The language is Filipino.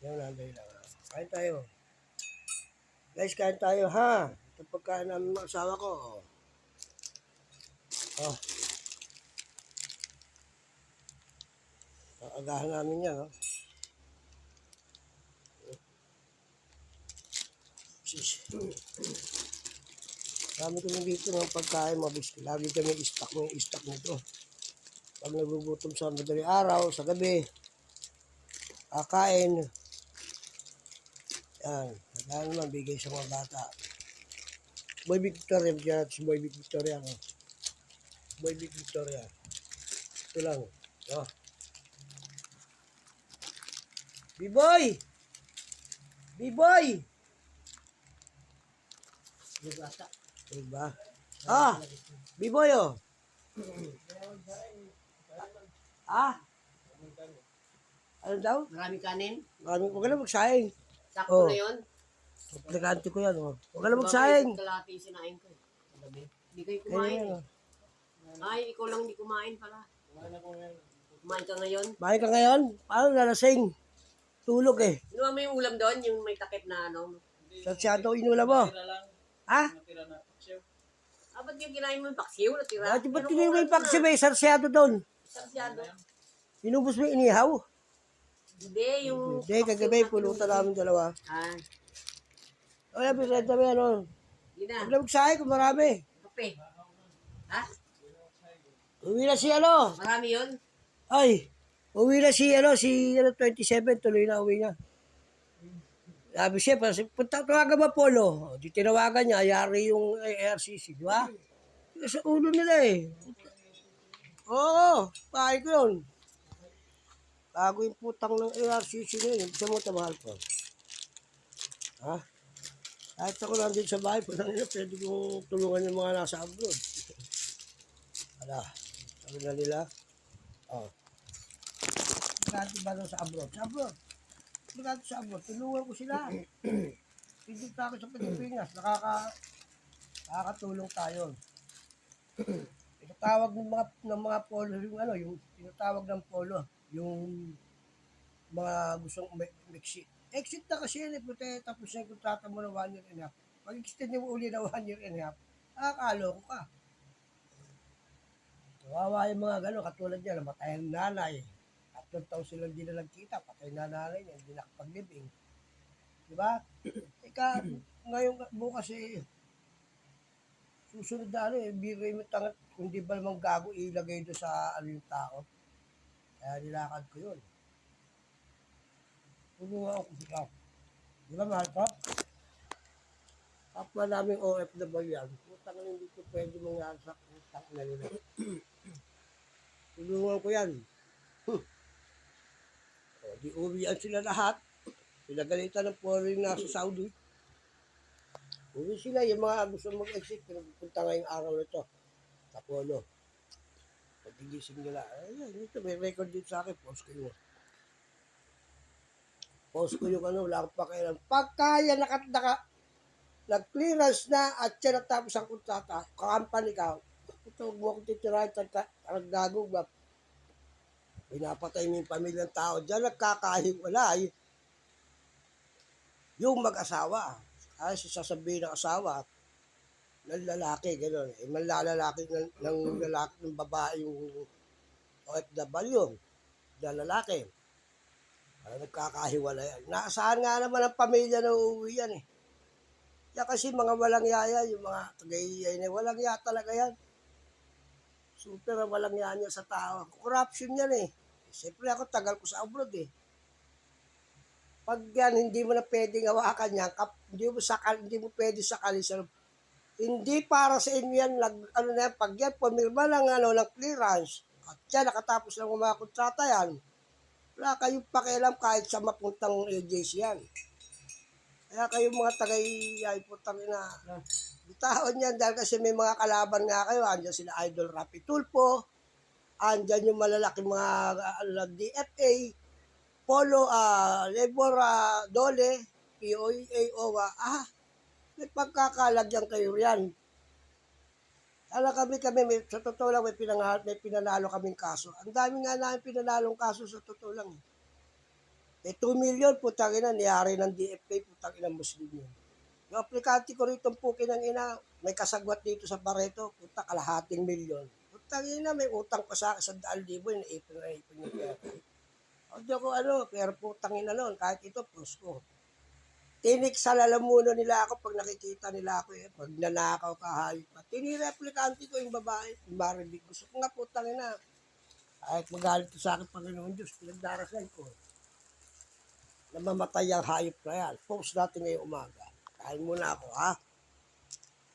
Yan, nanday lang. Kain tayo. Guys, kain tayo ha. Ito pagkain namin mga asawa ko. Oh, agahan namin yan. Oh. Sis. Kami kami dito ng pagkain, mga biscuit. Lagi kami i-stock nito. Pag nagugutom sa madaling araw, sa gabi, kakain. Yan. Agahan naman, bigay sa mga bata. Boy Big Victoria, dyan si Boy Big Victoria. Oh. Boy Big Victoria. Ito lang. Oh. B-Boy! B-Boy! Diba? Ah! B-Boy oh! Ah! Ano daw? Maraming kanin. Huwag ka na magsaing. Sakto Oh. na yun. Aplikante ko yan oh. Huwag ka na magsaing. Kalahati yung sinain ko. Gabi. Hindi kayo Kaya kumain yan eh. Ay, ikaw lang hindi kumain pala. Kumain ka ngayon. Bakit ka ngayon? Paano nalasing? Tulog eh. Inuha mo yung ulam doon, yung may takip na ano. Sasyado inula mo. Ha? Ah, ba't yung kinain mo yung paksiw? Natira? Ba't tinigil mo yung paksi may sarsyado doon? Sarsyado. Inubos mo yung inihaw? Hindi, yung... Hindi, kagabi pulutan namin dalawa. Ah, O yan, pinrenta mo yan oh. hindi na. Huwag na magsaing kung marami. Kape. Ha? Uwi na si ano? Marami yun? Ay, uwi na si 27, tuloy na uwi niya. Sabi siya, punta tawagan mo Polo. Di tinawagan niya, yari yung ARCC, di ba? Sa ulo nila eh. Oo, pahay ko yun. Bago yung putang ng ARCC na yun, sa mo tamahal ko. Ha? Kahit ako nandun sa bahay, putang nila, pwede kong tulungan yung mga nasa abroad. Ala, sabi na nila, oh. Magkati ba doon sa abroad? Sa abroad. Magkati sa abroad. Tulungan ko sila. Hindi ako sa Pilipinas. Nakakatulong tayo. Tinatawag ng mga polo yung ano, yung tinatawag ng polo, yung mga gustong exit. Exit na kasi yun, tapos na yung kontrata mo na 1 year and a half. Pag-extend mo uli na 1 year and a half, nakakaaloko ka. Kawawa yung mga gano'n, katulad niya, namatay ang nanay. 3 taon silang di na nagkita, patay na nanay niya, hindi nakapaglibing. Diba? Ika, ngayon, bukas eh, susunod na ano eh, bigay mo tangat, kung di ba namang gago, ilagay doon sa ano yung tao. Kaya nilakad ko yun. Tulungan ako siya. Di ba mahal ko? Kapwa namin OFW yan. Putang na hindi ko pwede mangyari sa putang na nila. Tulungan ko yan. O, di uwian sila lahat. Pinagalitan ng foreign nasa Saudi. Uwi sila, yung mga gusto mag-exit, pinapunta ngayong araw na ito. Sa Polo. Pag-igising nila, ayan, ito, may record dito sa akin, post ko yun. Post ko yung ano, wala akong pakialam. Pagkaya nag-clearance na at siya natapos ang kontrata, company ka, ito, huwag mo akong titirahin, gago ba? Pinapatay mo yung pamilyang tao. Diyan nagkakahiwalay yung mag-asawa. Ay, sasabihin ng asawa, ng lalaki, gano'n. Eh, malalalaki ng lalaki, ng babae yung OFW, ng lalaki. Ay, nagkakahiwalay. Naasahan nga naman ang pamilya na uuwi yan eh. Yan kasi mga walang yaya, yung mga tagayayay na walang yaya talaga yan. Super walang yaya niya sa tao. Corruption yan eh. Siyempre ako, tagal ko sa abroad eh. Pag yan, hindi mo na pwedeng hawakan yan, hindi mo pwede sakali sa hindi para sa inyo yan, pag yan, pumirma ng, ng clearance, at yan, nakatapos ng mga kontrata yan, wala kayong pakialam kahit sa mapuntang AJC yan. Kaya kayong mga tagay, putang ina, bitahon yan, dahil kasi may mga kalaban nga kayo, andyan sila Idol Rapi Tulfo, andyan yung malalaking mga DFA, Polo, Lebor, Dole, POA, OWA, may pagkakalagyan kayo yan. Alam sa totoo lang, may pinanalo kaming kaso. Ang dami nga namin pinanalong kaso sa totoo lang. Eh, 2 million, putang ina, niyari ng DFA, putang ina, Muslim yun. Yung aplikante ko rito, pukin ng ina, may kasagwat dito sa Barreto, puta, kalahating milyon. Putang ina, may utang pa sa akin 100,000, yung ipon yung pera. O di ako pero putang ina nun, kahit ito, post ko. Tinik sa lalamuno nila ako pag nakikita nila ako pag nanakaw ka, hayop pa. Tinireplikante ko yung babae, yung maribig. Gusto ko nga putang ina. Kahit magalit sa akin, Panginoon Diyos, pinagdarasal ko. Na mamatay ang hayop na yan. Post natin ngayong umaga. Kain muna ako, ha?